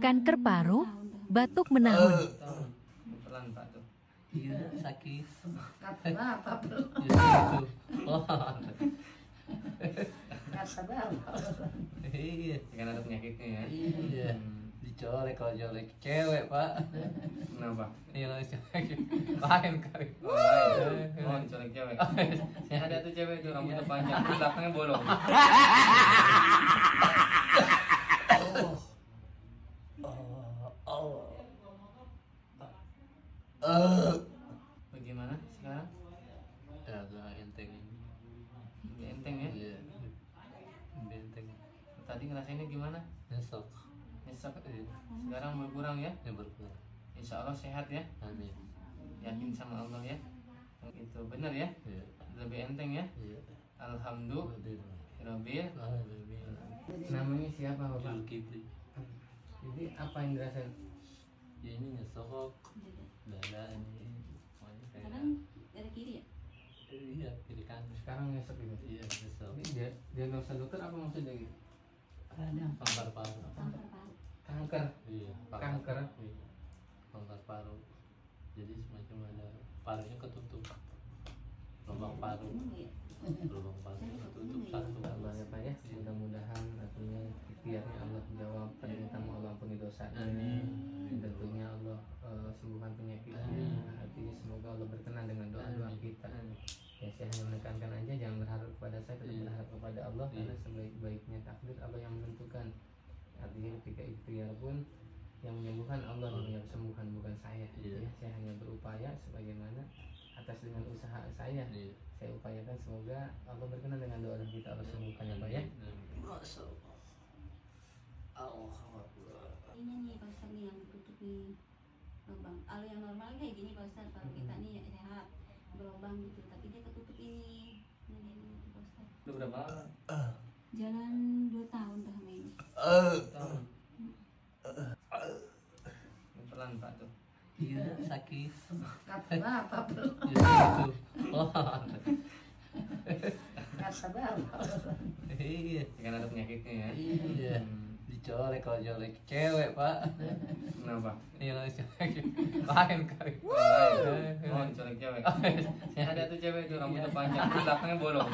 Kanker paru, batuk menahun. Pelan Pak tuh. Iya, sakit. Kata apa belum? Ya, gitu. Oh. Kata apa? Iya. Kan ada penyakitnya ya. Iya. Dicolek kalau colek cewek, Pak. Kenapa? Iya, colek. Lain kali. Oh, lain. Oh, dicolek cewek. Ada tuh cewek tuh rambutnya panjang, terus belakangnya bolong. Bagaimana sekarang? Ya, agak enteng. Lebih enteng ya? Iya. Lebih enteng. Tadi ngerasainnya gimana? Nyesek. Nyesek. Iya. Sekarang berkurang ya? Ya berkurang. Insya Allah sehat ya? Amin. Yakin sama Allah ya? Itu benar ya? Iya. Lebih enteng ya? Iya. Alhamdulillah. Alhamdulillah. Namanya siapa Bapak? Zulkifli. Jadi apa yang dirasain? Ya ini nyesek. Dada ini. Semuanya kayak. Sekarang dari kiri ya? Iya, kiri kanan. Sekarang nyesek itu. Iya, nyesek. Ini diagnosa dokter apa maksudnya gitu? Radang. Kanker paru. Kanker paru. Kanker. Iya, Kanker. Iya. Kanker paru. Jadi semacam ada parunya ketutup. Lubang paru. Emang ya? Lubang parunya ketutup satu. Sabar ya Pak ya. Mudah-mudahan artinya ikhtiarnya Allah jawab permintaan Allah ampuni dosanya. Amin. Tentunya Allah sembuhkan penyakitnya. Artinya semoga Allah berkenan dengan doa-doa kita. Ya saya hanya menekankan aja, jangan berharap kepada saya, tetap Iya. berharap kepada Allah karena Iya. sebaik-baiknya takdir Allah yang menentukan. Artinya ketika ikhtiar pun yang menyembuhkan Allah yang menyembuhkan, bukan saya. Iya. Ya, saya hanya berupaya sebagaimana atas dengan usaha saya. Iya. Saya upayakan semoga Allah berkenan dengan doa kita, Allah sembuhkan ya Pak ya. Masya Allah. Ini nih Pak Ustadz nih yang tutup nih lubang. Kalau yang normal kayak gini Pak Ustadz, kalau kita nih ya sehat berlubang gitu, tapi dia ketutup ini. Ini Pak Ustadz. Udah berapa lama? Jalan 2 tahun dah sama ini. Tahun. Pelan Pak tuh. Iya, sakit. Kata apa belum? Ya, gitu. Oh. Kata apa? Iya. Kan ada penyakitnya ya. Iya. Dicolek kalau colek cewek, Pak. Kenapa? Iya, colek. Lain kali. Oh, lain. Oh, dicolek cewek. Ada tuh cewek tuh rambutnya panjang, terus belakangnya bolong.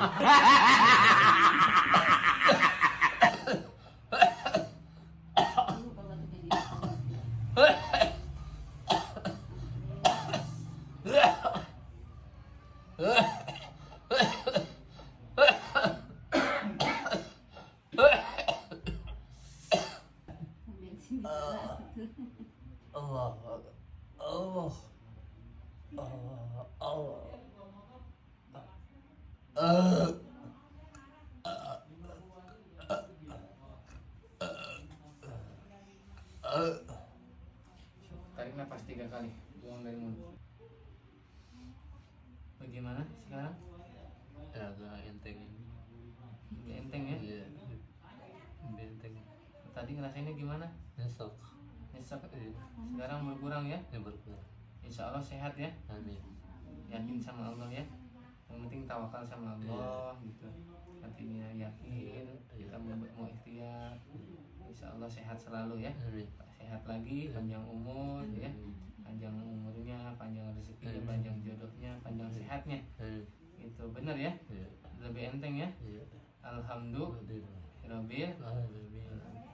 Dulu kalau batuknya di bensin di kelas gitu. Allah. Allah. Allah. Tarik nafas 3 kali, buang dari mulut. Bagaimana sekarang? Ya, agak enteng. Lebih enteng ya? Iya. Lebih enteng. Tadi ngerasainnya gimana? Nyesek. Nyesek. Iya. Sekarang berkurang ya? Ya berkurang. Insya Allah sehat ya? Amin. Yakin sama Allah ya? Yang penting tawakal sama Allah gitu. Artinya yakin kita mau ikhtiar. Insya Allah sehat selalu ya. Amin. Sehat lagi, panjang umur ya. Panjang umurnya, panjang rezekinya, panjang jodohnya, panjang sehatnya. Amin. Itu benar ya? Iya. Lebih enteng ya? Iya. Alhamdulillah. Alhamdulillah. Alhamdulillah.